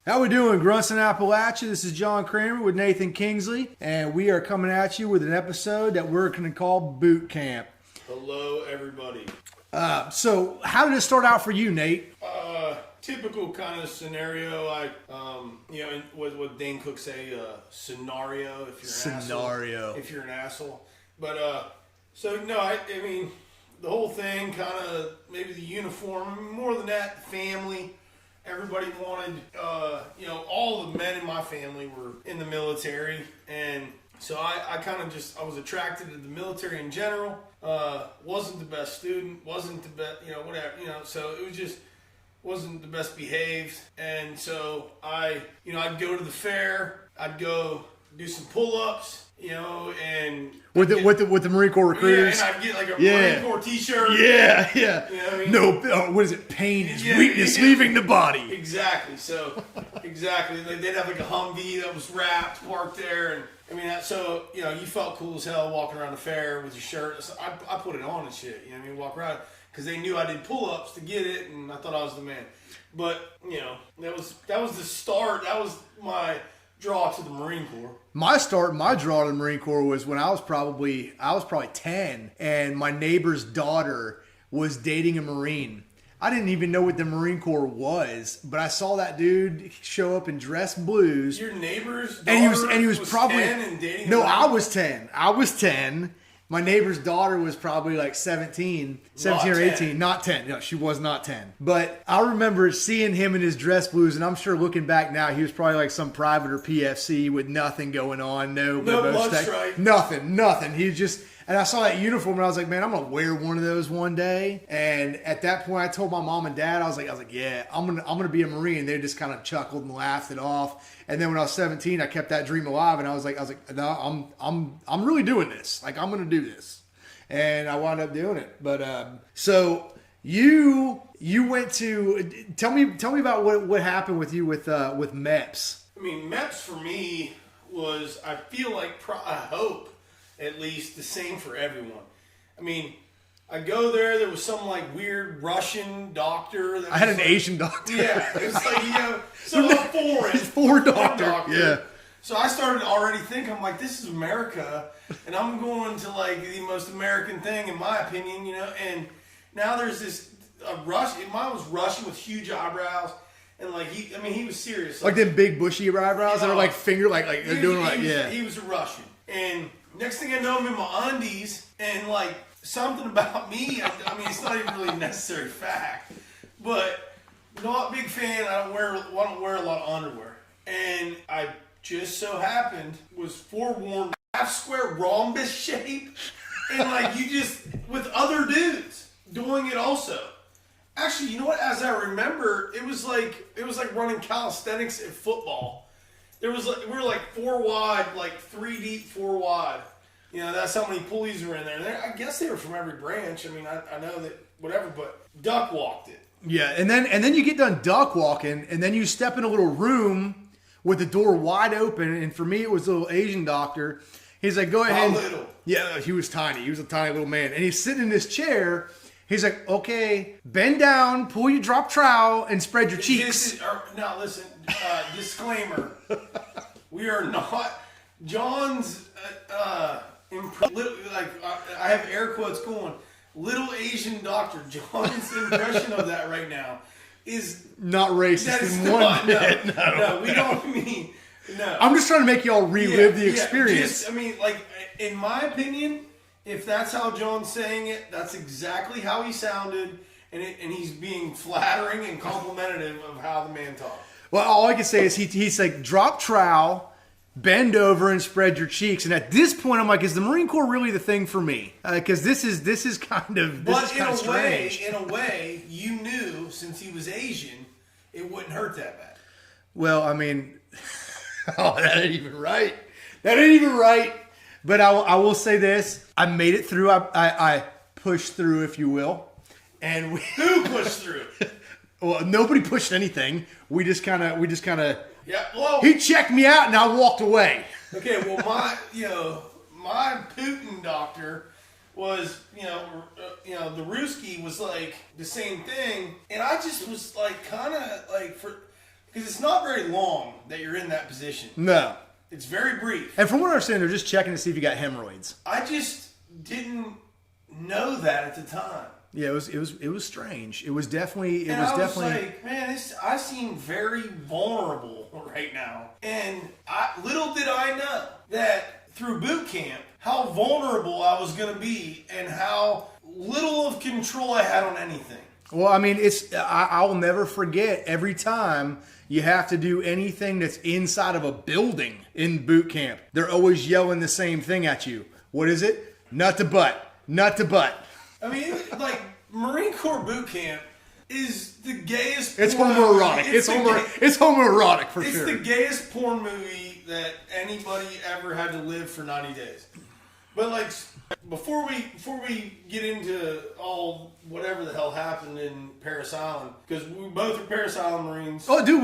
How we doing, Grunts in Appalachia? This is John Kramer with Nathan Kingsley, and we are coming at you with an episode that we're going to call Boot Camp. Hello, everybody. So, how did it start out for you, Nate? Typical kind of scenario. What Dane Cook say, scenario. If you're an asshole. If you're an asshole, but I mean, the whole thing kind of maybe the uniform. More than that, the family. Everybody wanted, all the men in my family were in the military, and so I kind of I was attracted to the military in general. Wasn't the best student, wasn't the best, so it was just wasn't the best behaved, and so I'd go to the fair, I'd go do some pull-ups, and with the Marine Corps recruiters. Yeah, and I'd get like a Marine Corps t-shirt. Yeah. You know what I mean? No, what is it? Pain is weakness leaving the body. Exactly. So, exactly. They'd have like a Humvee that was wrapped, parked there, and I mean, so you felt cool as hell walking around the fair with your shirt. So I put it on and shit. You know what I mean? Walk around because they knew I did pull-ups to get it, and I thought I was the man. But that was the start. That was my draw to the Marine Corps. My draw to the Marine Corps was when I was probably 10, and my neighbor's daughter was dating a Marine. I didn't even know what the Marine Corps was, but I saw that dude show up in dress blues. Your neighbor's daughter and he was probably 10 and dating No, a Marine? I was 10. My neighbor's daughter was probably like 17 or 18. Not 10. No, she was not 10. But I remember seeing him in his dress blues, and I'm sure looking back now, he was probably like some private or PFC with nothing going on. No blood stripe. Nothing. He just... And I saw that uniform, and I was like, man, I'm going to wear one of those one day. And at that point, I told my mom and dad, I was like, yeah, I'm gonna be a Marine. They just kind of chuckled and laughed it off. And then when I was 17, I kept that dream alive, and I was like, no, I'm really doing this. Like, I'm going to do this. And I wound up doing it. But so you went to tell me about what happened with you with MEPS. I mean, MEPS for me was, I feel like, I hope, at least the same for everyone. I mean, I go there. There was some like weird Russian doctor. I had an Asian doctor. Yeah, it was like so foreign. Foreign doctor. Yeah. So I started already thinking, I'm like, this is America, and I'm going to like the most American thing in my opinion, And now there's this Russian. Mine was Russian with huge eyebrows. And like he was serious. Like them big bushy eyebrows that are like finger like they're doing like yeah. He was a Russian, and next thing I know, I'm in my undies, and like something about me. I mean, it's not even really a necessary fact, but not a big fan. I don't wear a lot of underwear, and I just so happened was forewarned half square rhombus shape, and like you just with other dudes doing it also. Actually, you know what? As I remember, it was like running calisthenics at football. There was we were like 4 wide, like 3 deep, 4 wide. That's how many pulleys were in there. I guess they were from every branch. I mean, I know that whatever, but duck walked it. Yeah, and then you get done duck walking, and then you step in a little room with the door wide open. And for me, it was a little Asian doctor. He's like, "Go ahead." How little? Yeah, he was tiny. He was a tiny little man, and he's sitting in this chair. He's like, "Okay, bend down, pull your drop trowel, and spread your cheeks." Now listen, disclaimer: we are not John's. I have air quotes going. Little Asian doctor. John's impression of that right now is not racist in one bit. No, we don't mean. No, I'm just trying to make y'all relive the experience. In my opinion. If that's how John's saying it, that's exactly how he sounded, and he's being flattering and complimentary of how the man talked. Well, all I can say is he's like, drop trowel, bend over, and spread your cheeks. And at this point, I'm like, is the Marine Corps really the thing for me? Because this is kind of strange. In a way, you knew since he was Asian, it wouldn't hurt that bad. Well, I mean, that ain't even right. That ain't even right. But I will say this: I made it through. I pushed through, if you will. And who pushed through? Well, nobody pushed anything. We just kind of. Yeah. Well, he checked me out, and I walked away. Okay. Well, my Putin doctor was, the Ruski was like the same thing, and I just was like kind of like Because it's not very long that you're in that position. No. It's very brief. And from what I understand, they're just checking to see if you got hemorrhoids. I just didn't know that at the time. Yeah, it was strange. It was definitely like, man, I seem very vulnerable right now. And little did I know that through boot camp, how vulnerable I was going to be and how little of control I had on anything. Well, I mean, I'll never forget every time you have to do anything that's inside of a building in boot camp. They're always yelling the same thing at you. What is it? Nut to butt. Nut to butt. I mean, like, Marine Corps boot camp is the gayest It's homoerotic. It's homoerotic for sure. It's the gayest porn movie that anybody ever had to live for 90 days. But, like, before we get into all whatever the hell happened in Parris Island, because we both are Parris Island Marines. Oh, dude,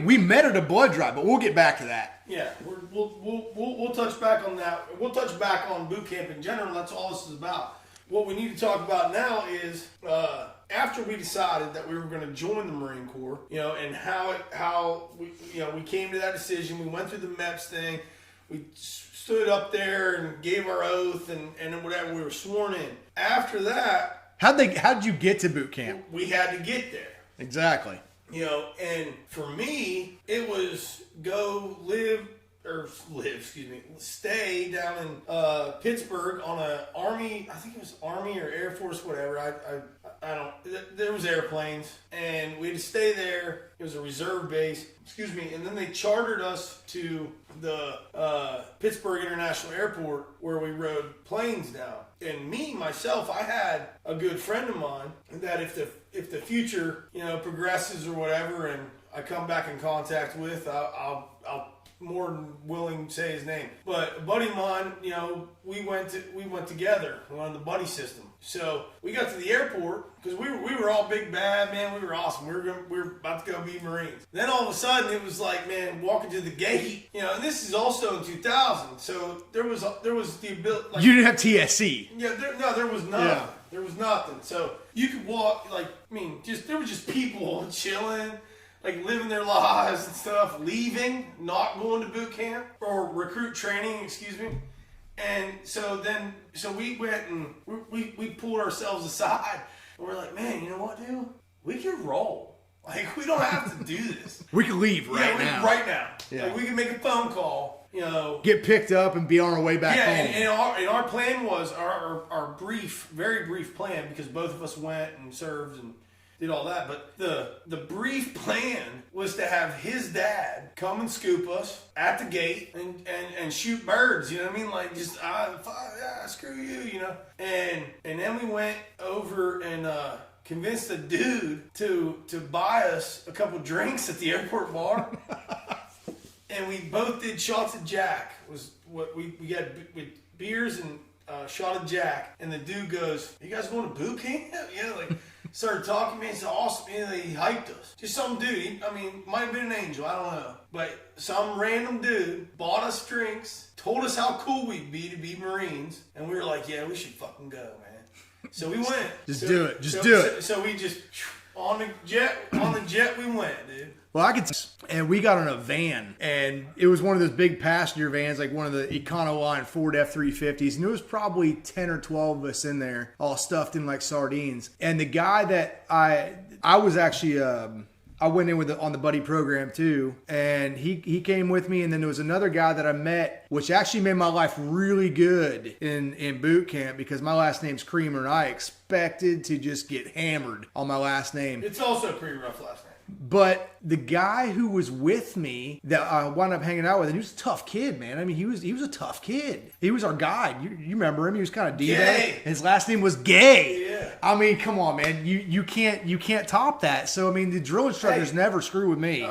we met at a blood drive, but we'll get back to that. Yeah, we'll touch back on that. We'll touch back on boot camp in general. That's all this is about. What we need to talk about now is after we decided that we were going to join the Marine Corps, and how we came to that decision. We went through the MEPS thing. We stood up there and gave our oath and whatever. We were sworn in. After that, how'd you get to boot camp? We had to get there. Exactly. And for me, it was stay down in Pittsburgh on a Army, I think it was Army or Air Force, whatever. I don't, there was airplanes, and we had to stay there. It was a reserve base, and then they chartered us to the Pittsburgh International Airport where we rode planes down. And myself, I had a good friend of mine that if the future, progresses or whatever, and I come back in contact with, I'll more than willing to say his name. But a buddy of mine, we went together. We went on the buddy system. So we got to the airport because we were all big bad, man. We were awesome. We were about to go be Marines. Then all of a sudden it was like, man, walking to the gate, and this is also in 2000. So there was the ability. Like, you didn't have TSC. Yeah, there was nothing. Yeah. There was nothing. So you could walk, there were just people chilling, like living their lives and stuff, leaving, not going to boot camp or recruit training, And so we went and we pulled ourselves aside and we're like, man, you know what, dude? We can roll. Like, we don't have to do this. We can leave right now. Right now. Yeah. Like, we can make a phone call, get picked up and be on our way back home. And our plan was, our very brief plan, because both of us went and served and did all that, but the brief plan was to have his dad come and scoop us at the gate and shoot birds, you know what I mean? Like, just, screw you, And then we went over and convinced a dude to buy us a couple drinks at the airport bar. And we both did shots of Jack, was what we had with beers and shot of Jack. And the dude goes, you guys going to boot camp? Started talking to me. It's awesome. He hyped us. Just some dude. Might have been an angel. I don't know. But some random dude bought us drinks, told us how cool we'd be to be Marines. And we were like, yeah, we should fucking go, man. So we went. Do it. Do it. So we just, on the jet we went, dude. Well, and we got on a van, and it was one of those big passenger vans, like one of the Econoline Ford F-350s, and there was probably 10 or 12 of us in there, all stuffed in like sardines. And the guy that I was actually, I went in on the buddy program too, and he came with me, and then there was another guy that I met, which actually made my life really good in boot camp, because my last name's Creamer, and I expected to just get hammered on my last name. It's also a pretty rough last name. But the guy who was with me that I wound up hanging out with, and he was a tough kid, man. He was a tough kid. He was our guide. You remember him? He was kind of diva. His last name was Gay. Yeah. Come on, man. You can't top that. So the drill instructors never screw with me.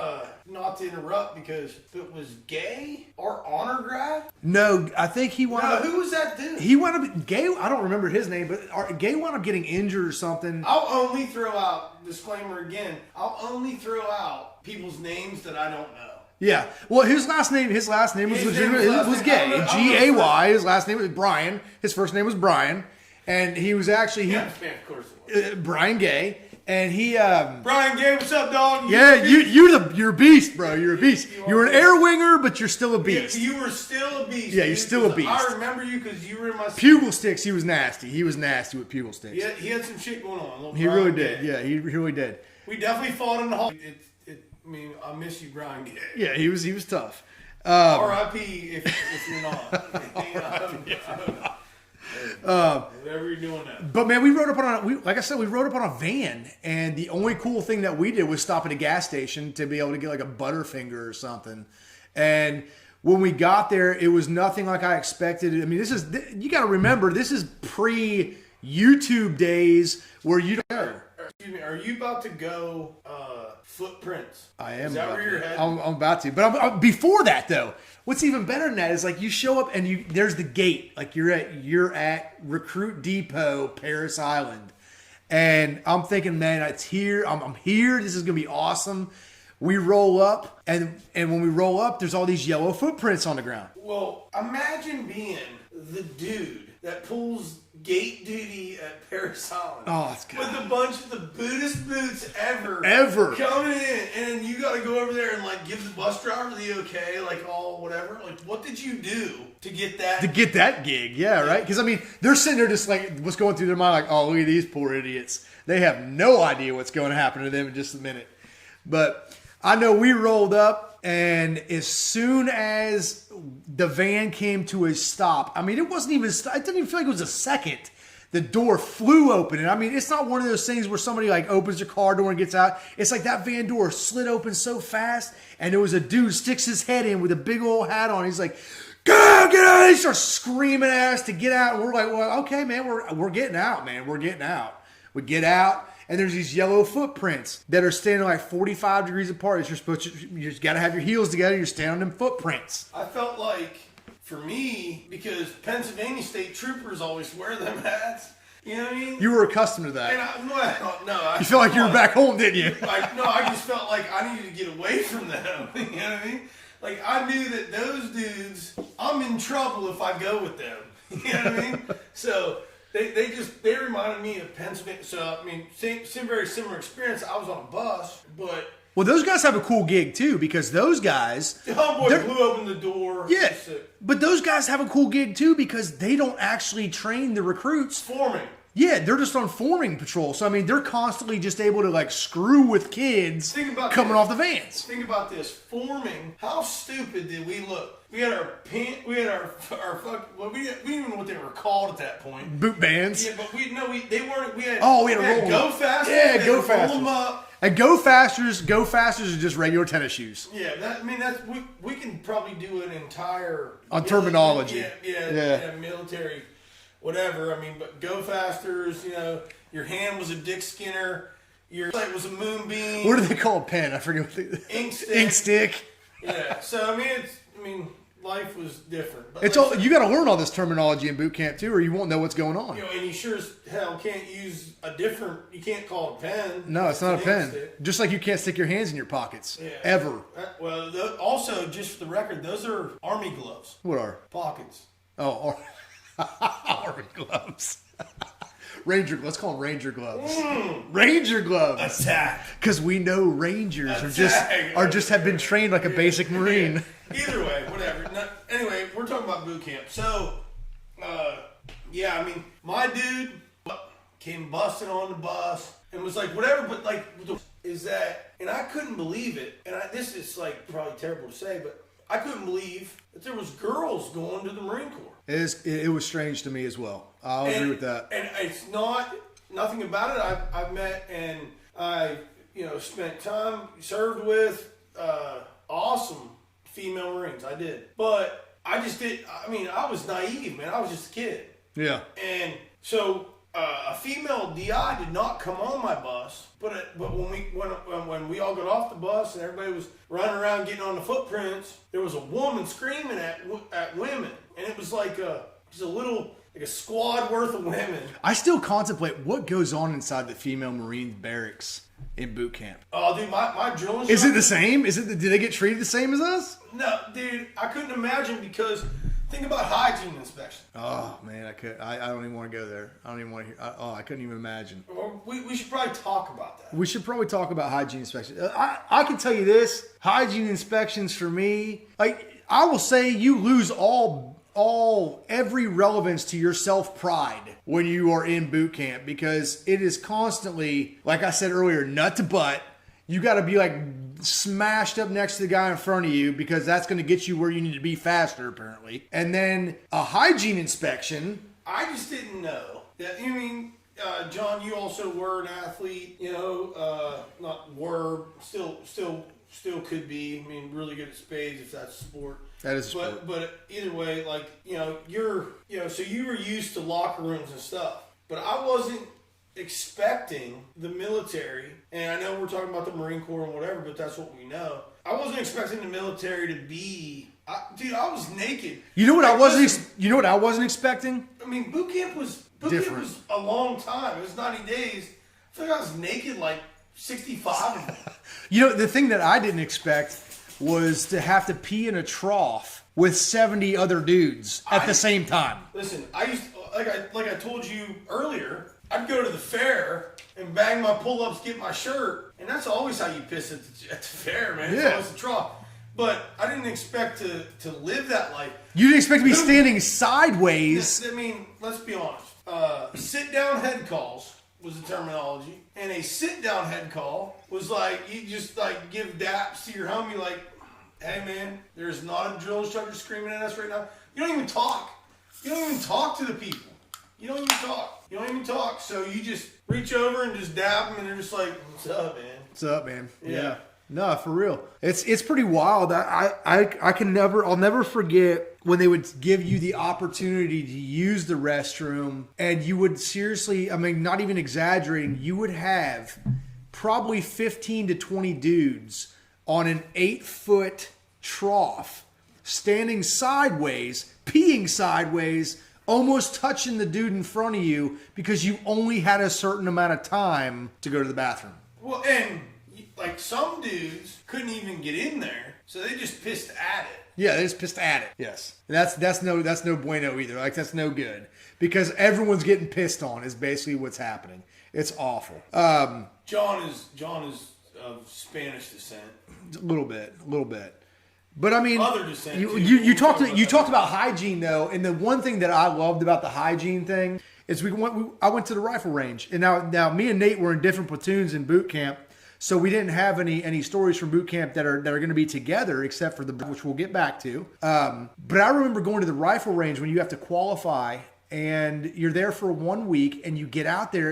Not to interrupt, because if it was Gay, our honor grad? No, I think he wound up. Who was that dude? He wound up Gay. I don't remember his name, but Gay wound up getting injured or something. I'll only throw out, disclaimer again, I'll only throw out people's names that I don't know. Yeah. Well, his last name was legitimate. It was Gay. Gay. His last name was Brian. His first name was Brian, and he was actually of course it was. Brian Gay. And he, Brian Gay, what's up, dog? You're a beast, bro. You're a beast. You're an air winger, but you're still a beast. You were still a beast. Yeah, you're still a beast. I remember you because you were in my pugil sticks. He was nasty. He was nasty with pugil sticks. Yeah, he had some shit going on. He really did. Yeah, he really did. We definitely fought in the hall. I miss you, Brian Gay. Yeah, he was tough. R.I.P. if you're not. Whatever you're doing now. But man, we rode up on a van, and the only cool thing that we did was stop at a gas station to be able to get like a Butterfinger or something. And when we got there, it was nothing like I expected. I mean, you got to remember, this is pre-YouTube days where you don't know. Excuse me, are you about to go footprints? I am. Is that where you're headed? I'm about to. But I'm before that, though, what's even better than that is like you show up and there's the gate. Like you're at Recruit Depot, Parris Island. And I'm thinking, man, it's here. I'm here. This is going to be awesome. We roll up, and when we roll up, there's all these yellow footprints on the ground. Well, imagine being the dude that pulls gate duty at Parris Island. Oh, it's good. With a bunch of the Buddhist boots ever coming in, and you got to go over there and like give the bus driver the okay, like all whatever. Like, what did you do to get that? To get that gig, yeah, right? Because I mean, they're sitting there just like, what's going through their mind? Like, oh, look at these poor idiots. They have no idea what's going to happen to them in just a minute. But I know we rolled up, and as soon as the van came to a stop, I mean, it didn't even feel like it was a second. The door flew open. And I mean, it's not one of those things where somebody like opens their car door and gets out. It's like that van door slid open so fast, and there was a dude sticks his head in with a big old hat on. He's like, "Go, get out!" He starts screaming at us to get out. And we're like, well, okay, man, we're getting out, man. We're getting out. We get out. And there's these yellow footprints that are standing like 45 degrees apart. You just got to have your heels together. You're standing on them footprints. I felt like, for me, because Pennsylvania State Troopers always wear them hats. You know what I mean? You were accustomed to that. And you felt like you were back home, didn't you? I just felt like I needed to get away from them. You know what I mean? Like, I knew that those dudes, I'm in trouble if I go with them. You know what I mean? So They reminded me of Pennsylvania. So, I mean, very similar experience. I was on a bus, but... Well, those guys have a cool gig, too, because those guys... The homeboy blew open the door. Yeah, but those guys have a cool gig, too, because they don't actually train the recruits. Forming. Yeah, they're just on forming patrol. So, I mean, they're constantly just able to, like, screw with kids coming off the vans. Think about this. Forming. How stupid did we look? We had our pant. We had our fuck. Well, we didn't even know what they were called at that point. Boot bands. Yeah, but they weren't. We had. Oh, we had a roll. Go fasters. Yeah, go fasters. Roll them up. And go fasters are just regular tennis shoes. Yeah, we can probably do an entire on terminology. Yeah, military, whatever. I mean, but go fasters. You know, your hand was a Dick Skinner. Your sight was a moonbeam. What do they call a pen? I forget what they. Ink stick. Ink stick. Yeah. So I mean, life was different. But it's all you got to learn all this terminology in boot camp too, or you won't know what's going on. You know, and you sure as hell can't use a different. You can't call it a pen. No, it's not a pen. Just like you can't stick your hands in your pockets ever. Well, also just for the record, those are Army gloves. What are pockets? Oh, Army gloves. Ranger, let's call them Ranger gloves. Ranger gloves. Attack. Because we know Rangers are just have been trained like a basic Marine. Either way, whatever. Anyway, we're talking about boot camp. So, I mean, my dude came busting on the bus and was like, whatever, but like, is that, and I couldn't believe it. And this is like probably terrible to say, but I couldn't believe that there was girls going to the Marine Corps. It was strange to me as well. I'll agree with that. And it's nothing about it. I've met and I, spent time, served with awesome female Marines. I did. But I just did. I mean, I was naive, man. I was just a kid. Yeah. And so a female DI did not come on my bus, but when we all got off the bus and everybody was running around getting on the footprints, there was a woman screaming at women, and it was like just a little. Like a squad worth of women. I still contemplate what goes on inside the female Marine barracks in boot camp. Oh, dude, my drill instructor... Is it the same? Do they get treated the same as us? No, dude, I couldn't imagine because Think about hygiene inspection. Oh man, I don't even want to go there. I don't even want to hear. I couldn't even imagine. Well, we should probably talk about that. We should probably talk about hygiene inspections. I can tell you this: hygiene inspections for me, like I will say, you lose every relevance to your self-pride when you are in boot camp, because it is constantly, like I said earlier, nut to butt. You got to be like smashed up next to the guy in front of you, because that's going to get you where you need to be faster, apparently. And then a hygiene inspection. I just didn't know that. You mean, John, you also were an athlete. You know, not were, still could be. I mean, really good at spades if that's a sport. That is a sport. But either way, like, so you were used to locker rooms and stuff, but I wasn't expecting the military, and I know we're talking about the Marine Corps and whatever, but that's what we know. I wasn't expecting the military to be, I was naked. You know what I wasn't expecting? I mean, boot camp was a long time. It was 90 days. I feel like I was naked like 65 of them. You know, the thing that I didn't expect was to have to pee in a trough with 70 other dudes at the same time. Listen, I used to, like I told you earlier, I'd go to the fair and bang my pull-ups, get my shirt, and that's always how you piss at the fair, man. It's always a trough. But I didn't expect to live that life. You didn't expect to be standing sideways. I mean, let's be honest. Sit-down head calls was the terminology, and a sit-down head call was like, you just like give daps to your homie, like, hey man, there's not a drill instructor screaming at us right now. You don't even talk. You don't even talk to the people. You don't even talk. So you just reach over and just dab them, and they're just like, "What's up, man? What's up, man?" Yeah. No, for real. It's pretty wild. I'll never forget when they would give you the opportunity to use the restroom, and you would seriously, I mean, not even exaggerating, you would have probably 15 to 20 dudes on an 8-foot trough, standing sideways, peeing sideways, almost touching the dude in front of you, because you only had a certain amount of time to go to the bathroom. Well, and like some dudes couldn't even get in there, so they just pissed at it. Yeah, they just pissed at it. Yes, that's no bueno either. Like, that's no good, because everyone's getting pissed on is basically what's happening. It's awful. John is of Spanish descent. A little bit. But I mean, you talked about hygiene though, and the one thing that I loved about the hygiene thing is I went to the rifle range, and now me and Nate were in different platoons in boot camp, so we didn't have any stories from boot camp that are going to be together, except for which we'll get back to. But I remember going to the rifle range when you have to qualify, and you're there for 1 week, and you get out there,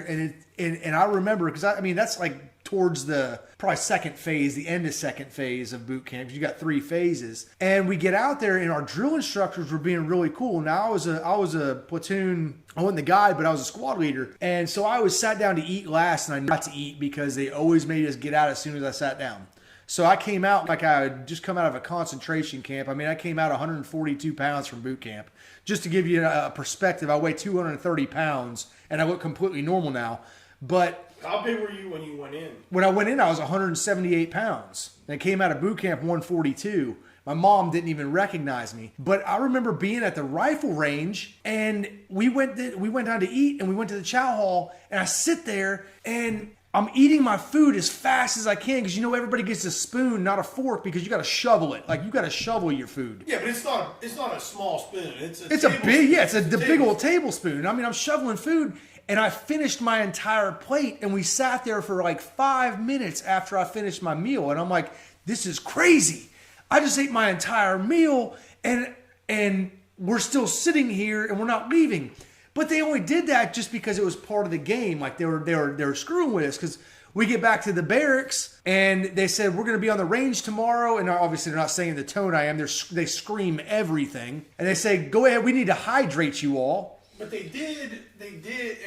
and I remember, because I mean that's like towards the probably second phase, the end of second phase of boot camp. You got 3 phases, and we get out there, and our drill instructors were being really cool. Now I was a platoon. I wasn't the guide, but I was a squad leader, and so I always sat down to eat last, and I not to eat because they always made us get out as soon as I sat down. So I came out like I had just come out of a concentration camp. I mean, I came out 142 pounds from boot camp. Just to give you a perspective, I weigh 230 pounds, and I look completely normal now. But how big were you when you went in? When I went in, I was 178 pounds. And I came out of boot camp 142. My mom didn't even recognize me. But I remember being at the rifle range, and we went down to eat, and we went to the chow hall, and I sit there, and I'm eating my food as fast as I can, because everybody gets a spoon, not a fork, because you got to shovel it. Like, you got to shovel your food. Yeah, but it's not a small spoon. It's the big old tablespoon. I mean, I'm shoveling food, and I finished my entire plate, and we sat there for like 5 minutes after I finished my meal, and I'm like, this is crazy. I just ate my entire meal, and we're still sitting here, and we're not leaving. But they only did that just because it was part of the game. Like, they were screwing with us, because we get back to the barracks, and they said, we're going to be on the range tomorrow. And obviously they're not saying the tone I am. They scream everything. And they say, go ahead, we need to hydrate you all. But they did,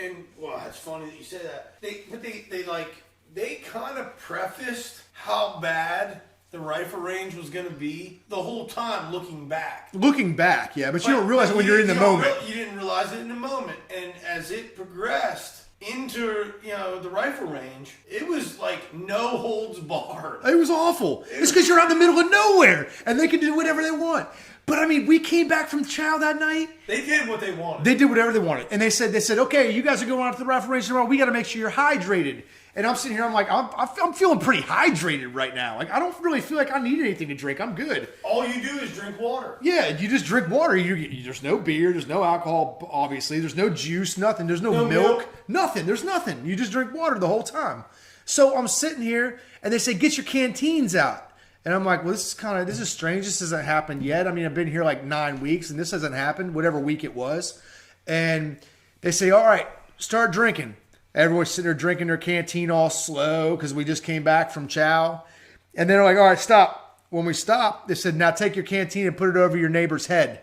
and well, it's funny that you say that. They kind of prefaced how bad the rifle range was going to be the whole time looking back. Yeah, but you don't realize it when you're in the moment. You didn't realize it in the moment. And as it progressed into, the rifle range, it was like no holds barred. It was awful. It's because you're out in the middle of nowhere, and they can do whatever they want. But I mean, we came back from chow that night. They did what they wanted. They did whatever they wanted. And they said, okay, you guys are going out to the rifle range tomorrow. We got to make sure you're hydrated. And I'm sitting here, I'm like, I'm feeling pretty hydrated right now. Like, I don't really feel like I need anything to drink. I'm good. All you do is drink water. Yeah, you just drink water. There's no beer. There's no alcohol, obviously. There's no juice, nothing. There's no milk. Nothing. There's nothing. You just drink water the whole time. So I'm sitting here, and they say, get your canteens out. And I'm like, well, this is strange. This hasn't happened yet. I mean, I've been here like 9 weeks, and this hasn't happened, whatever week it was. And they say, all right, start drinking. Everyone's sitting there drinking their canteen all slow because we just came back from chow. And they're like, all right, stop. When we stopped, they said, now take your canteen and put it over your neighbor's head,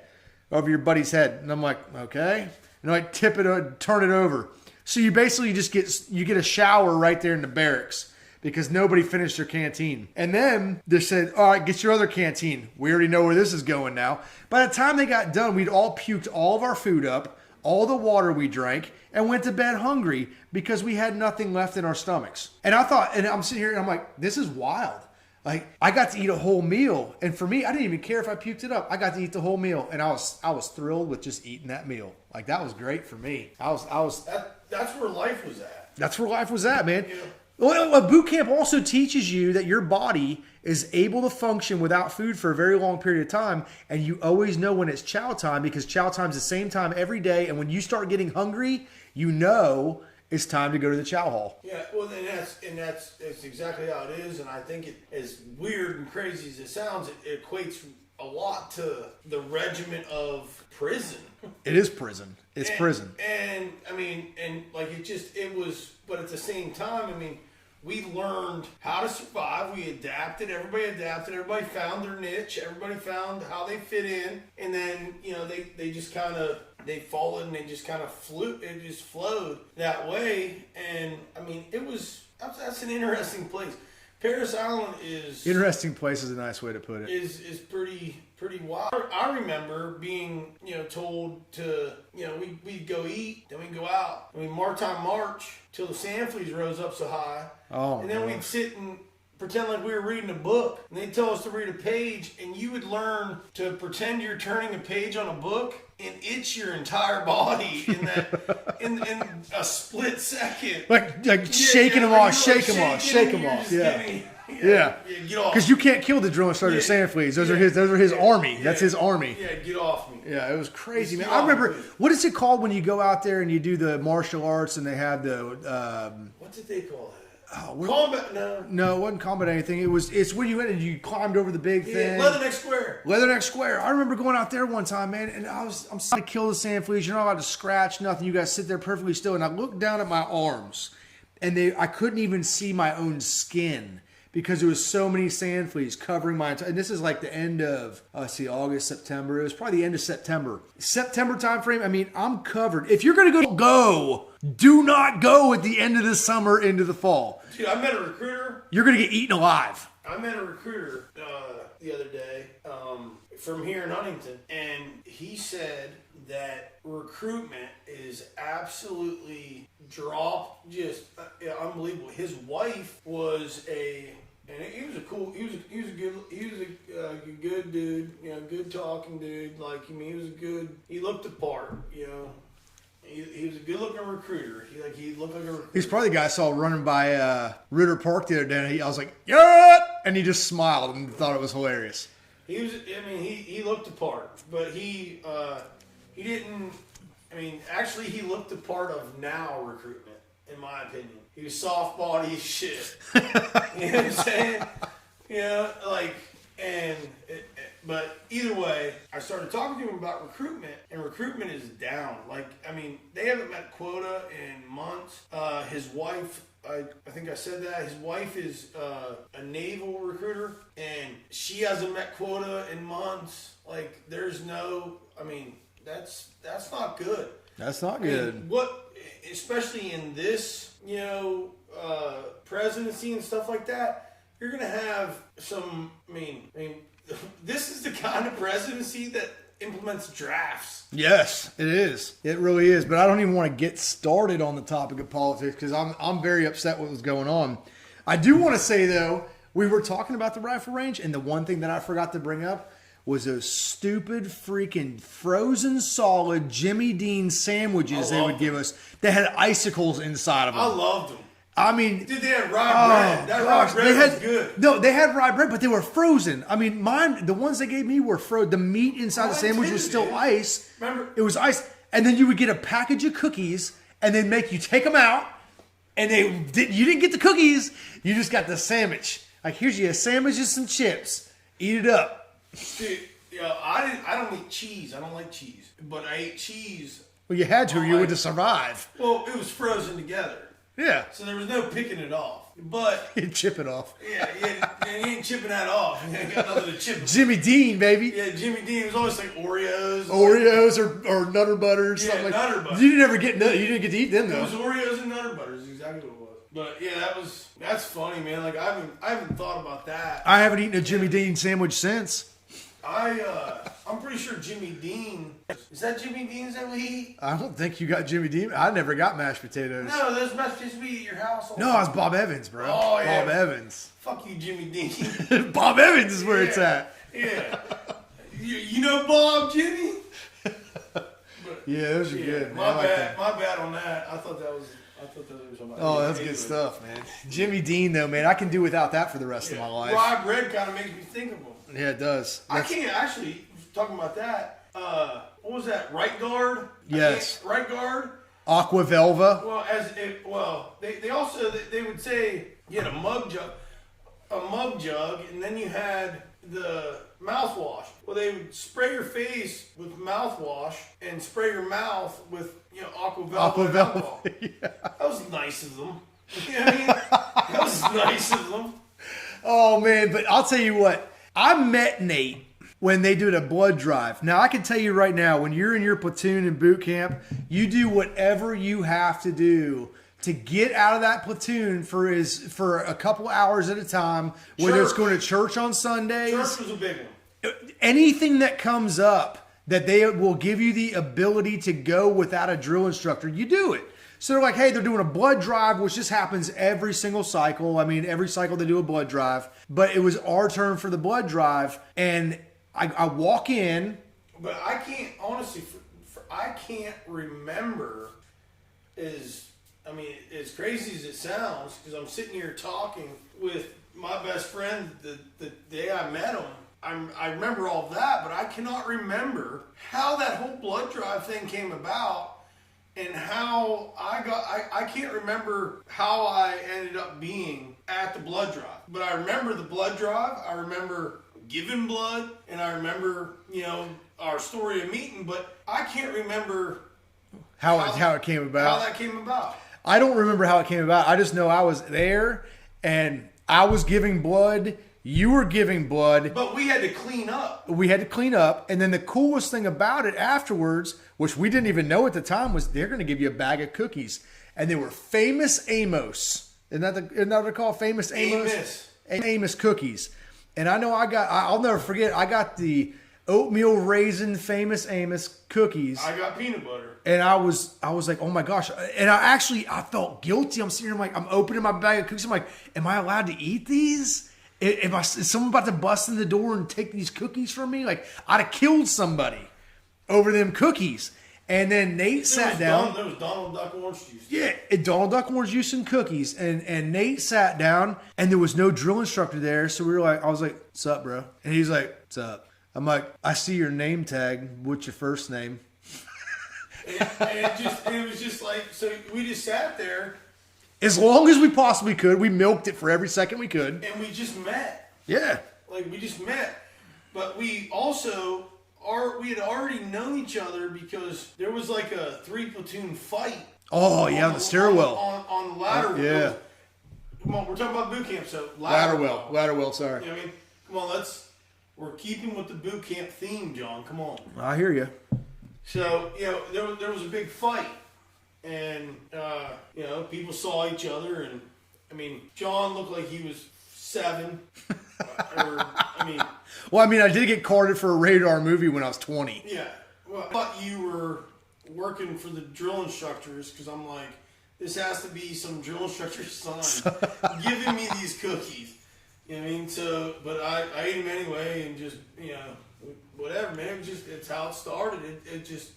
over your buddy's head. And I'm like, okay. And they're like, tip it, turn it over. So you basically just get a shower right there in the barracks because nobody finished their canteen. And then they said, all right, get your other canteen. We already know where this is going now. By the time they got done, we'd all puked all of our food up, all the water we drank, and went to bed hungry because we had nothing left in our stomachs. And I thought, and I'm sitting here and I'm like, this is wild. Like, I got to eat a whole meal. And for me, I didn't even care if I puked it up. I got to eat the whole meal. And I was thrilled with just eating that meal. Like, that was great for me. That's where life was at. That's where life was at, man. Yeah. Well, boot camp also teaches you that your body is able to function without food for a very long period of time, and you always know when it's chow time because chow time's the same time every day, and when you start getting hungry, you know it's time to go to the chow hall. Yeah, well, that's exactly how it is, and I think it, as weird and crazy as it sounds, it equates a lot to the regiment of prison. It is prison. It's prison. And I mean, but at the same time, I mean, we learned how to survive. We adapted. Everybody found their niche. Everybody found how they fit in. And then, they just kind of, they followed and they just kind of flew. It just flowed that way. And I mean, that's an interesting place. Parris Island is... Interesting place is a nice way to put it. Is pretty wild. I remember being, told to, we'd go eat, then we'd go out. I mean, maritime march till the sand fleas rose up so high. Oh, and then we'd sit and pretend like we were reading a book. And they'd tell us to read a page, and you would learn to pretend you're turning a page on a book and itch your entire body in that in a split second. Like shaking them off, shake them off. Yeah. Get off. Because you can't kill the drill instructor sand fleas. Those are his army. That's his army. Yeah, get off me. Yeah, it was crazy, man. I remember, what is it called when you go out there and you do the martial arts and they have the... what did they call that? Oh, combat? No, it wasn't combat anything. It's when you went and you climbed over the big thing. Leatherneck Square. I remember going out there one time, man, and I'm trying to kill the sand fleas. You're not allowed to scratch nothing. You guys sit there perfectly still. And I looked down at my arms, and I couldn't even see my own skin because there was so many sand fleas covering my entire... And this is like the end of, August, September. It was probably the end of September. September time frame, I mean, I'm covered. If you're going to go, do not go at the end of the summer into the fall. Dude, I met a recruiter. You're going to get eaten alive. I met a recruiter the other day from here in Huntington, and he said that recruitment is absolutely unbelievable. His wife was he was a good dude, good talking dude. Like, I mean, he looked the part, He was a good-looking recruiter. He looked like a recruiter. He's probably the guy I saw running by Ritter Park the other day. I was like, yeah! And he just smiled and thought it was hilarious. He looked the part, but he didn't. I mean, actually, he looked the part of now recruitment, in my opinion. He was soft body as shit. You know what I'm saying? But either way, I started talking to him about recruitment, and recruitment is down. Like, I mean, they haven't met quota in months. His wife, I think I said that, his wife is a naval recruiter, and she hasn't met quota in months. Like, that's not good. That's not good. And especially in this, presidency and stuff like that, you're going to have some, this is the kind of presidency that implements drafts. Yes, it is. It really is. But I don't even want to get started on the topic of politics because I'm very upset with what's going on. I do want to say, though, we were talking about the rifle range, and the one thing that I forgot to bring up was those stupid freaking frozen solid Jimmy Dean sandwiches they would give us that had icicles inside of them. I loved them. I mean, dude, they had rye bread. That rye bread was good. No, they had rye bread, but they were frozen. I mean, the ones they gave me were frozen. The meat inside the sandwich was still ice. Remember? It was ice. And then you would get a package of cookies, and they'd make you take them out, and you didn't get the cookies. You just got the sandwich. Like, here's you a sandwich and some chips. Eat it up. Dude, I don't eat cheese. I don't like cheese. But I ate cheese. Well, you had to, or you would to survive. Well, it was frozen together. Yeah. So there was no picking it off. But you chip it off. Yeah, you ain't chipping that off. You ain't got nothing to chip. Jimmy Dean, baby. Yeah, Jimmy Dean. It was always like Oreos. or Nutter Butters. Yeah, something like Nutter Butters. You didn't get to eat them though. It was Oreos and Nutter Butters. Exactly what it was. But yeah, that's funny, man. Like I haven't thought about that. I haven't eaten a Jimmy Dean sandwich since. I'm pretty sure Jimmy Dean. Is that Jimmy Dean? Is that what he eat? I don't think you got Jimmy Dean. I never got mashed potatoes. No, those mashed potatoes we eat at your house. No, I was Bob Evans, bro. Oh, yeah. Bob Evans. Fuck you, Jimmy Dean. Bob Evans is where it's at. Yeah. You know Bob, Jimmy? But, yeah, those are good, man. My bad. My bad on that. I thought that was somebody. Oh, that's good stuff, man. Jimmy Dean, though, man. I can do without that for the rest of my life. Rye bread kind of makes me think of him. Yeah, it does. I can't actually, talking about that, what was that? Right guard? Yes. Right guard? Aqua Velva. Well, they also, they would say you had a mug jug, and then you had the mouthwash. Well, they would spray your face with mouthwash and spray your mouth with, Aqua Velva. Aqua Velva. Yeah. That was nice of them. You know what I mean? That was nice of them. Oh, man, but I'll tell you what. I met Nate when they did a blood drive. Now, I can tell you right now, when you're in your platoon in boot camp, you do whatever you have to do to get out of that platoon for a couple hours at a time, whether it's going to church on Sundays. Church was a big one. Anything that comes up that they will give you the ability to go without a drill instructor, you do it. So they're like, hey, they're doing a blood drive, which just happens every single cycle. I mean, every cycle they do a blood drive. But it was our turn for the blood drive. And I walk in. But I can't, honestly, I can't remember as crazy as it sounds, because I'm sitting here talking with my best friend the day I met him. I remember all of that, but I cannot remember how that whole blood drive thing came about. And how I can't remember how I ended up being at the blood drive. But I remember the blood drive. I remember giving blood. And I remember, our story of meeting. But I can't remember how it came about. How that came about. I don't remember how it came about. I just know I was there and I was giving blood. You were giving blood. But we had to clean up. And then the coolest thing about it afterwards, which we didn't even know at the time, was they're going to give you a bag of cookies. And they were Famous Amos. Isn't that what they're called? Famous Amos? Amos cookies. And I know I'll never forget, I got the oatmeal raisin Famous Amos cookies. I got peanut butter. And I was like, oh my gosh. And I felt guilty. I'm sitting here, I'm opening my bag of cookies. I'm like, am I allowed to eat these? Is someone about to bust in the door and take these cookies from me? Like, I'd have killed somebody over them cookies. And then Nate sat down. There was Donald Duck orange juice. Yeah, Donald Duck orange juice and cookies. And Nate sat down, and there was no drill instructor there. So I was like, what's up, bro? And he's like, what's up? I'm like, I see your name tag. What's your first name? it was just like, so we just sat there. As long as we possibly could. We milked it for every second we could. And we just met. Yeah. Like, we just met. But we also, we had already known each other because there was like a 3-platoon fight. Oh, yeah, on the stairwell. On the ladder. Yeah. Come on, we're talking about boot camp, so ladder well, sorry. You know what I mean? Come on, we're keeping with the boot camp theme, John. Come on. I hear you. So, there was a big fight. And, people saw each other, and, John looked like he was 7. Well, I did get carded for a radar movie when I was 20. Yeah. Well, I thought you were working for the drill instructors, because I'm like, this has to be some drill instructor's son giving me these cookies. You know what I mean? So, but I ate them anyway, and just, you know, whatever, man. It's how it started. It just,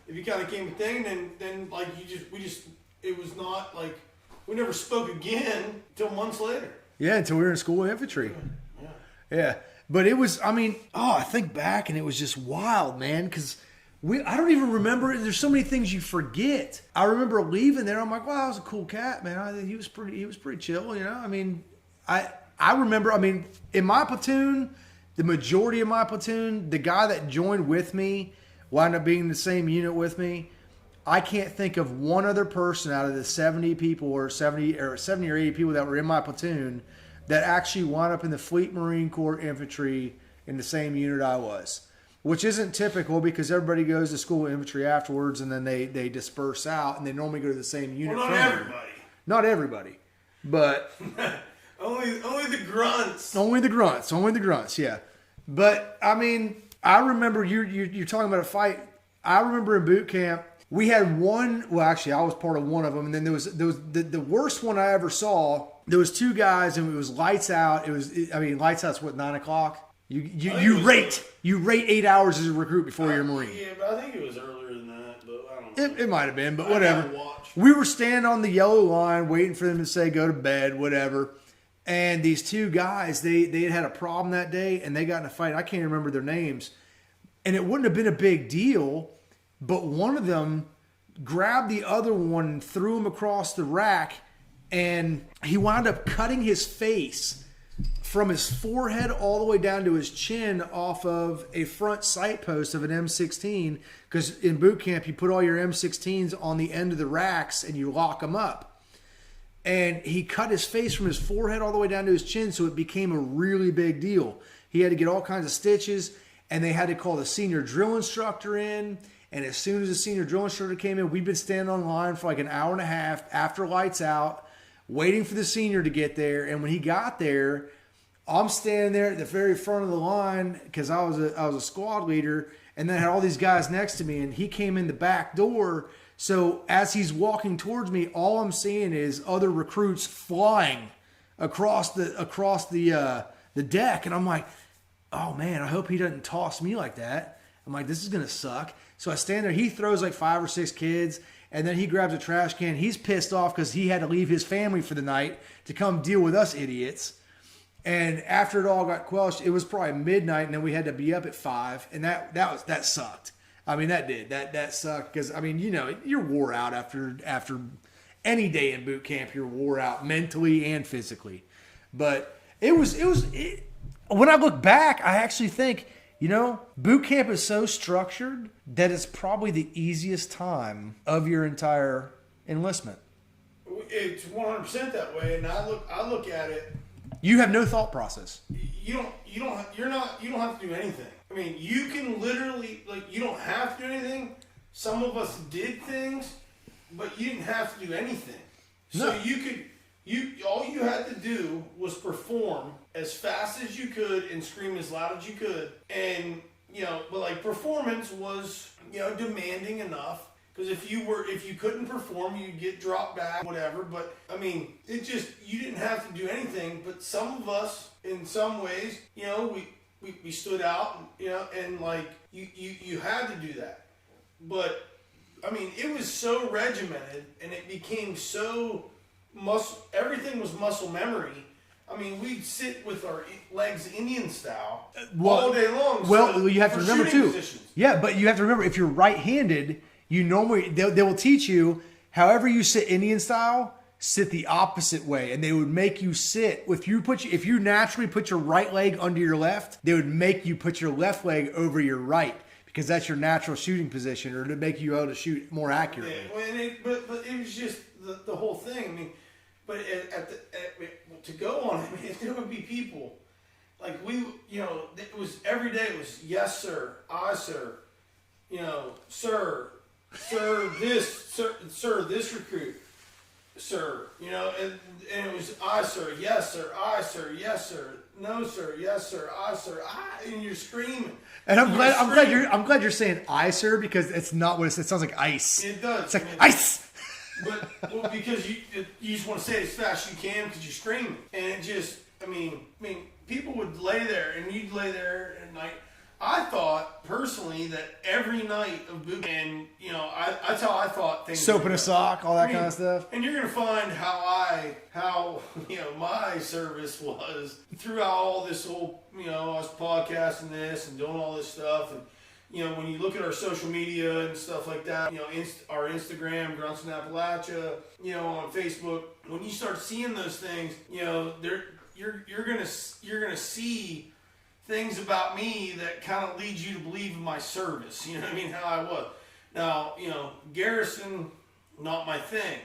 it kind of became a thing, then like it was not like, we never spoke again until months later. Yeah, until we were in school infantry. Yeah. But it was, I mean, I think back and it was just wild, man, because I don't even remember. There's so many things you forget. I remember leaving there. I'm like, wow, that was a cool cat, man. He was pretty chill, you know. I mean, I remember. I mean, in my platoon, the majority of my platoon, the guy that joined with me wound up being in the same unit with me. I can't think of one other person out of the 70 people or 70 or 80 people that were in my platoon that actually wound up in the Fleet Marine Corps infantry in the same unit I was. Which isn't typical because everybody goes to school infantry afterwards and then they disperse out and they normally go to the same unit. Well, not everybody. Not everybody. But only the grunts. Only the grunts, yeah. But I mean, I remember you're talking about a fight. I remember in boot camp, we had one, well actually I was part of one of them, and then there was the worst one I ever saw. There was two guys and it was lights out. Lights out's what, 9 o'clock? You rate 8 hours as a recruit before you're a Marine. Yeah, but I think it was earlier than that, but I don't know. It might have been, but whatever. We were standing on the yellow line waiting for them to say go to bed, whatever. And these two guys, they had a problem that day and they got in a fight. I can't remember their names. And it wouldn't have been a big deal, but one of them grabbed the other one and threw him across the rack, and he wound up cutting his face from his forehead all the way down to his chin off of a front sight post of an M16, because in boot camp you put all your M16s on the end of the racks and you lock them up. And he cut his face from his forehead all the way down to his chin, so it became a really big deal. He had to get all kinds of stitches, and they had to call the senior drill instructor in. And as soon as the senior drill instructor came in, we'd been standing on line for like an hour and a half after lights out, waiting for the senior to get there. And when he got there, I'm standing there at the very front of the line because I was a squad leader, and then I had all these guys next to me, and he came in the back door. So as he's walking towards me, all I'm seeing is other recruits flying across the deck, and I'm like, oh man, I hope he doesn't toss me like that. I'm like, this is gonna suck. So I stand there. He throws like 5 or 6 kids, and then he grabs a trash can. He's pissed off because he had to leave his family for the night to come deal with us idiots. And after it all got quashed, it was probably midnight, and then we had to be up at 5, and that sucked. I mean, that sucked because, I mean, you know, you're wore out after any day in boot camp. You're wore out mentally and physically. But it was when I look back, I actually think, you know, boot camp is so structured that it's probably the easiest time of your entire enlistment. It's 100% that way, and I look at it. You have no thought process. You don't have to do anything. I mean, you can literally, like, you don't have to do anything. Some of us did things, but you didn't have to do anything. So no. All you had to do was perform as fast as you could and scream as loud as you could. And, you know, but like performance was, you know, demanding enough. Because if you couldn't perform, you'd get dropped back, whatever. But I mean, you didn't have to do anything. But some of us, in some ways, you know, we stood out, you know, and like you had to do that. But I mean, it was so regimented, and it became so everything was muscle memory. I mean, we'd sit with our legs Indian style all day long. Well, you have to remember too. Positions. Yeah, but you have to remember, if you're right-handed, you normally they will teach you, however you sit Indian style, sit the opposite way, and they would make you sit. If you naturally put your right leg under your left, they would make you put your left leg over your right, because that's your natural shooting position, or to make you able to shoot more accurately. Yeah, but it was just the whole thing. I mean, but to go on, I mean, if there would be people like it was every day. It was yes sir, aye sir, you know, sir, this recruit, sir, you know, and it was aye sir, yes sir, aye sir, yes sir, no sir, yes sir, aye sir, aye, and you're screaming. And I'm glad you're saying aye sir, because it's not what it sounds like. Ice. It does. It's like ice. But because you just want to say it as fast as you can because you're screaming, and I mean, people would lay there, and you'd lay there at night. I thought personally that every night of boot camp, and that's how I thought things. Soap in a sock, all that kind of stuff. And you're gonna find how my service was throughout all this whole, I was podcasting this and doing all this stuff, and when you look at our social media and stuff like that, our Instagram, Grunts in Appalachia, on Facebook, when you start seeing those things, you're gonna see things about me that kind of leads you to believe in my service. You know what I mean? How I was. Now, garrison, not my thing.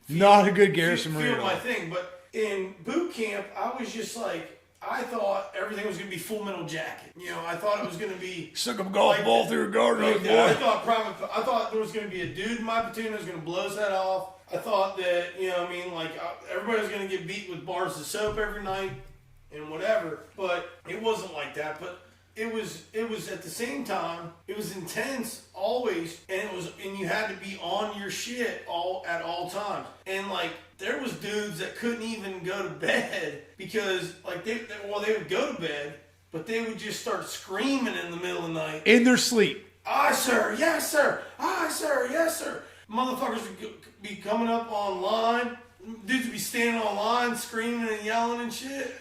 Not a good garrison marine. Field my thing, but in boot camp, I was just like, I thought everything was going to be Full Metal Jacket. I thought it was going to be suck a golf ball through a garden. I thought there was going to be a dude in my platoon that was going to blow his head off. I thought that everybody was going to get beat with bars of soap every night and whatever, but it wasn't like that. But it was at the same time, it was intense always, and you had to be on your shit at all times. And there was dudes that couldn't even go to bed because they would go to bed, but they would just start screaming in the middle of the night in their sleep. Aye, sir. Yes, sir. Aye, sir. Yes, sir. Motherfuckers would be coming up online. Dudes would be standing online screaming and yelling and shit.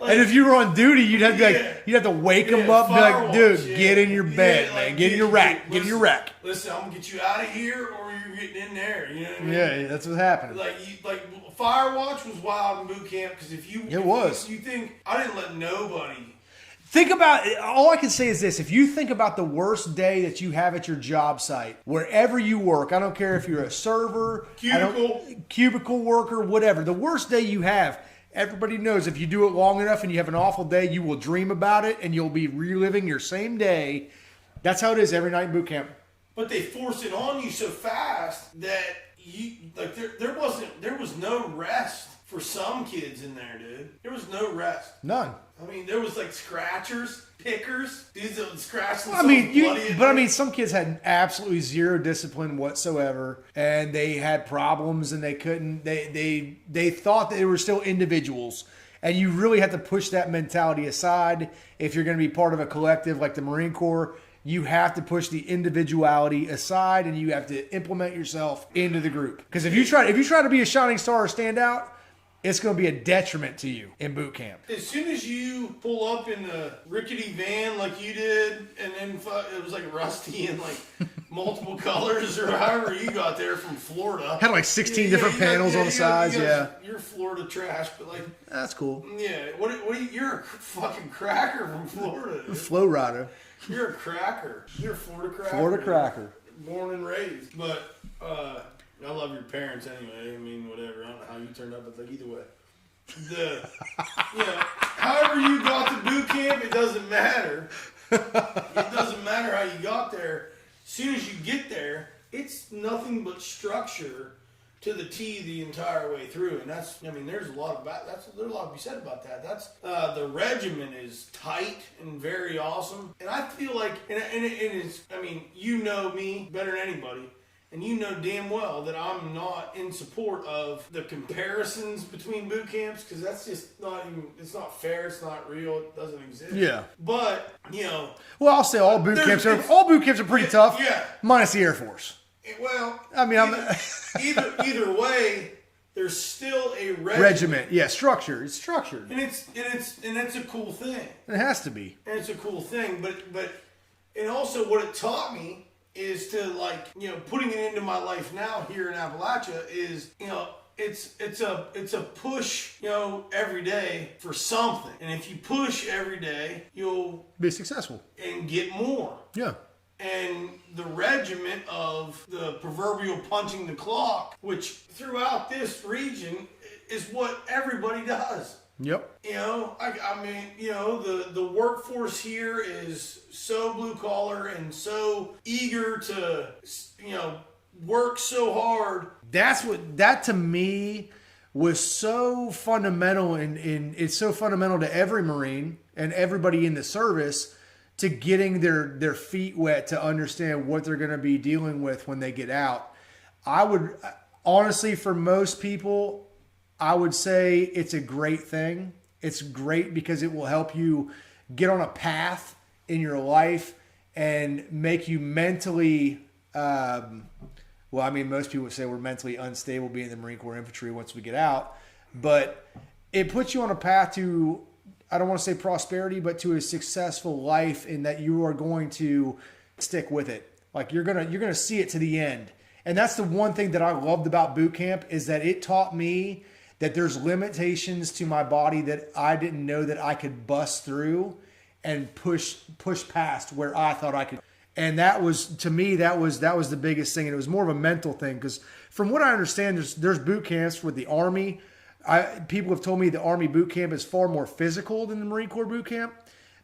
And if you were on duty, you'd have to you'd have to wake them up and be like, dude, get in your bed, man. Get in your rack. Get in your rack. Listen, I'm going to get you out of here or you're getting in there. You know what I mean? Yeah, that's what happened. Fire watch was wild in boot camp because if you think, I didn't let nobody. Think about it. All I can say is this. If you think about the worst day that you have at your job site, wherever you work, I don't care if you're a server, cubicle worker, whatever, the worst day you have, everybody knows if you do it long enough and you have an awful day, you will dream about it and you'll be reliving your same day. That's how it is every night in boot camp. But they force it on you so fast that there was no rest for some kids in there, dude. There was no rest. None. I mean, there was scratchers, pickers, dudes that would scratch themselves. Some kids had absolutely zero discipline whatsoever, and they had problems, and they couldn't. They thought that they were still individuals, and you really have to push that mentality aside if you're going to be part of a collective like the Marine Corps. You have to push the individuality aside, and you have to implement yourself into the group. Because if you try to be a shining star or stand out, it's going to be a detriment to you in boot camp. As soon as you pull up in the rickety van like you did, and then it was rusty and multiple colors or however you got there from Florida. Had 16 different panels on the sides, You're Florida trash, but that's cool. Yeah, you're a fucking cracker from Florida. Dude. Flow rider. You're a cracker. You're a Florida cracker. Florida cracker. Born and raised. But, I love your parents anyway. I mean, whatever. I don't know how you turned up, but either way. However you got to boot camp, it doesn't matter. It doesn't matter how you got there. As soon as you get there, it's nothing but structure to the T the entire way through. And there's a lot to be said about that. That's the regiment is tight and very awesome. And I feel like, and it's, you know me better than anybody. And you know damn well that I'm not in support of the comparisons between boot camps because that's just it's not fair, it's not real, it doesn't exist. Yeah. But, well, I'll say all boot camps are pretty tough. Yeah. Minus the Air Force. Well, either way, there's still a regiment. Yeah, structure. It's structured. And it's a cool thing. It has to be. And it's a cool thing, but and also what it taught me is to putting it into my life now here in Appalachia is it's a push every day for something, and if you push every day you'll be successful and get more. Yeah. And the regiment of the proverbial punching the clock, which throughout this region is what everybody does. Yep. The workforce here is so blue collar and so eager to, work so hard. That to me was so fundamental and it's so fundamental to every Marine and everybody in the service to getting their feet wet to understand what they're going to be dealing with when they get out. I would honestly, for most people, I would say it's a great thing. It's great because it will help you get on a path in your life and make you mentally, most people would say we're mentally unstable being in the Marine Corps infantry once we get out, but it puts you on a path to, I don't want to say prosperity, but to a successful life, in that you are going to stick with it. Like you're gonna see it to the end. And that's the one thing that I loved about boot camp, is that it taught me that there's limitations to my body that I didn't know that I could bust through and push past where I thought I could. And that was, to me, that was the biggest thing. And it was more of a mental thing, because from what I understand, there's boot camps with the Army. People have told me the Army boot camp is far more physical than the Marine Corps boot camp,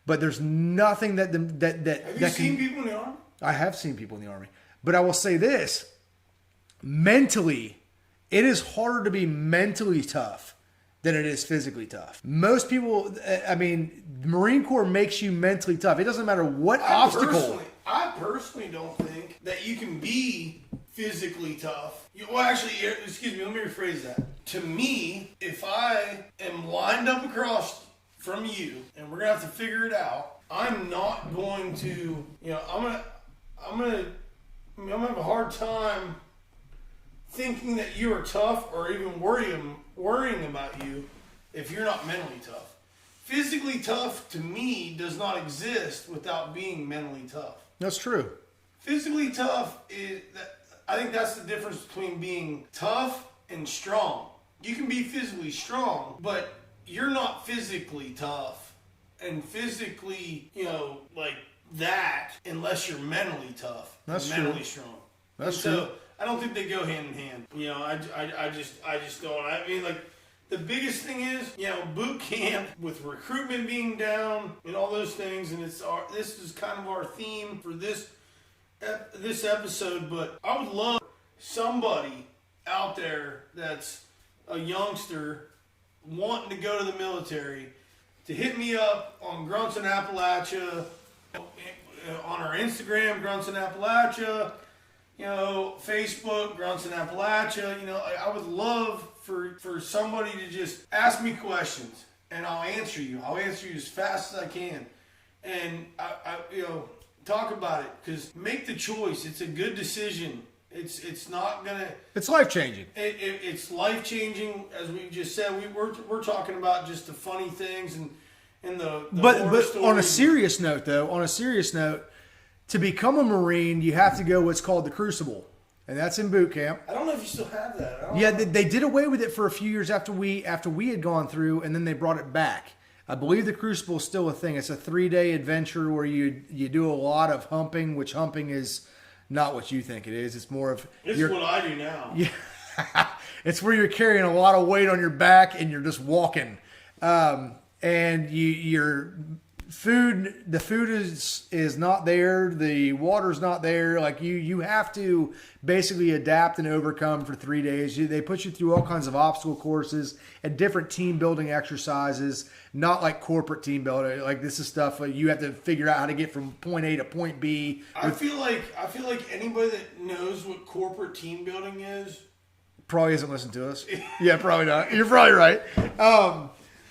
but there's nothing that Have you seen people in the Army? I have seen people in the Army, but I will say this: mentally, it is harder to be mentally tough than it is physically tough. Most people, the Marine Corps makes you mentally tough. It doesn't matter what obstacle. I personally don't think that you can be physically tough. Let me rephrase that. To me, if I am lined up across from you and we're gonna have to figure it out, I'm not going to, I'm gonna have a hard time thinking that you are tough, or even worrying about you if you're not mentally tough. Physically tough, to me, does not exist without being mentally tough. That's true. Physically tough I think that's the difference between being tough and strong. You can be physically strong, but you're not physically tough and physically, like that, unless you're mentally tough. That's and true. Mentally strong. That's true. So I don't think they go hand in hand. I just don't. I mean, like, the biggest thing is, boot camp with recruitment being down and all those things, and this is kind of our theme for this episode. But I would love somebody out there that's a youngster wanting to go to the military to hit me up on Grunts in Appalachia, on our Instagram, Grunts in Appalachia, Facebook, Grunts in Appalachia. I would love for somebody to just ask me questions, and I'll answer you. I'll answer you as fast as I can, and I talk about it, because make the choice. It's a good decision. It's not gonna. It's life changing. It's life changing, as we just said. We're talking about just the funny things and the but stories. On a serious note, to become a Marine, you have to go what's called the Crucible, and that's in boot camp. I don't know if you still have that. They did away with it for a few years after we had gone through, and then they brought it back. I believe the Crucible is still a thing. It's a 3-day adventure where you do a lot of humping, which humping is not what you think it is. It's more of... It's what I do now. Yeah, it's where you're carrying a lot of weight on your back and you're just walking. And your food, the food is not there. The water's not there. Like you have to basically adapt and overcome for 3 days. They put you through all kinds of obstacle courses and different team building exercises, not like corporate team building. Like, this is stuff you have to figure out how to get from point A to point B. I feel like anybody that knows what corporate team building is probably hasn't listened to us. Yeah, probably not. You're probably right.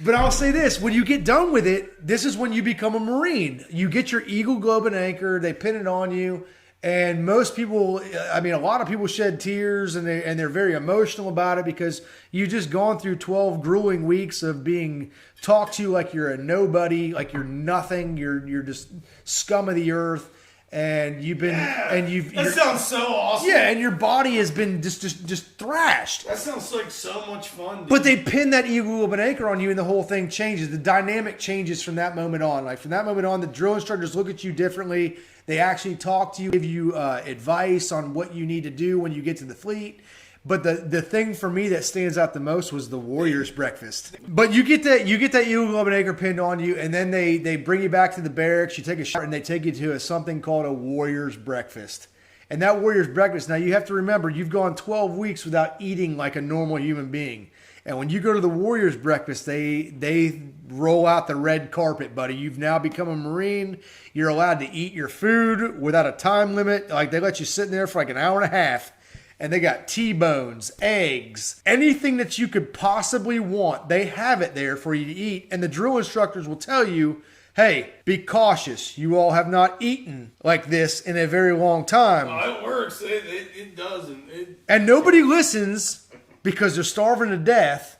But I'll say this, when you get done with it, this is when you become a Marine. You get your Eagle Globe and Anchor, they pin it on you, and most people, a lot of people shed tears, and they're very emotional about it, because you've just gone through 12 grueling weeks of being talked to like you're a nobody, like you're nothing, you're just scum of the earth. And that sounds so awesome. Yeah, and your body has been just thrashed. That sounds like so much fun, dude. But they pin that Eagle Globe and Anchor on you, and the whole thing changes. The dynamic changes from that moment on. Like, from that moment on, the drill instructors look at you differently. They actually talk to you, give you advice on what you need to do when you get to the fleet. But the thing for me that stands out the most was the Warriors breakfast. But you get that Eagle Globe and Anchor pinned on you, and then they bring you back to the barracks. You take a shower, and they take you to something called a Warriors breakfast. And that Warriors breakfast, now you have to remember, you've gone 12 weeks without eating like a normal human being. And when you go to the Warriors breakfast, they roll out the red carpet, buddy. You've now become a Marine. You're allowed to eat your food without a time limit. Like, they let you sit in there for like an hour and a half. and they got T-bones, eggs, anything that you could possibly want. They have it there for you to eat. And the drill instructors will tell you, hey, be cautious. You all have not eaten like this in a very long time. Well, it works. It doesn't. And nobody listens because they're starving to death.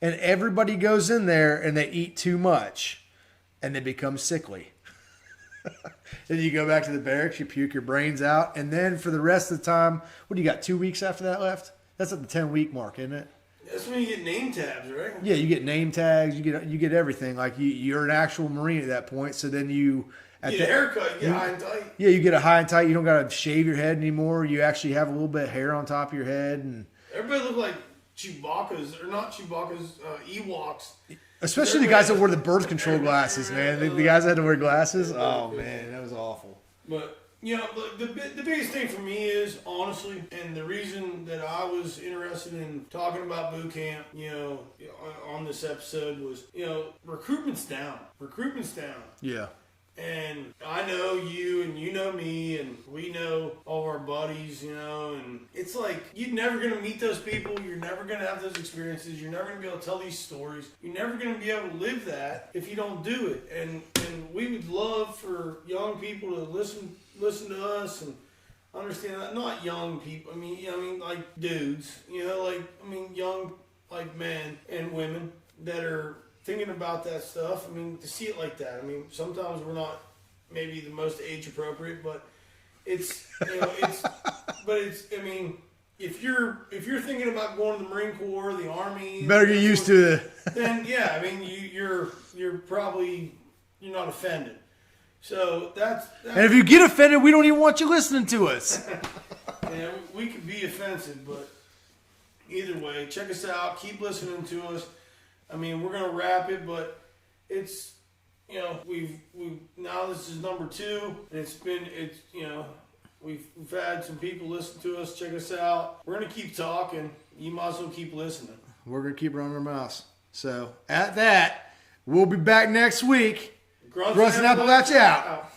And everybody goes in there and they eat too much. And they become sickly. Then you go back to the barracks, you puke your brains out, and then for the rest of the time, what do you got, 2 weeks after that left? That's at the 10-week mark, isn't it? That's when you get name tags, right? Yeah, you get name tags, you get everything. Like you're an actual Marine at that point, so then you get a haircut, you get high and tight. Yeah, you get a high and tight. You don't got to shave your head anymore. You actually have a little bit of hair on top of your head. And everybody look like Chewbacca's, or not Chewbacca's, Ewoks. Especially the guys that wore the birth control glasses, man. The guys that had to wear glasses. Oh, man, that was awful. But, you know, the biggest thing for me is, honestly, and the reason that I was interested in talking about boot camp, you know, on this episode was, you know, recruitment's down. Recruitment's down. Yeah. And I know you and you know me and we know all of our buddies, you know, and it's like you're never going to meet those people. You're never going to have those experiences. You're never going to be able to tell these stories. You're never going to be able to live that if you don't do it. And we would love for young people to listen to us and understand that. Not young people. I mean, like dudes, you know, like, I mean, young, like men and women that are thinking about that stuff. I mean, to see it like that. I mean, sometimes we're not maybe the most age appropriate, but it's, you know, I mean, if you're thinking about going to the Marine Corps, the Army, better get used to it. Then yeah, I mean, you're probably, you're not offended. So that's and if you get offended, we don't even want you listening to us. Yeah, we could be offensive, but either way, check us out. Keep listening to us. I mean, we're gonna wrap it, but it's, you know, we've now this is number 2, and it's you know, we've had some people listen to us, check us out. We're gonna keep talking. You might as well keep listening. We're gonna keep running our mouths. So at that, we'll be back next week. Grunts and Appalachia out.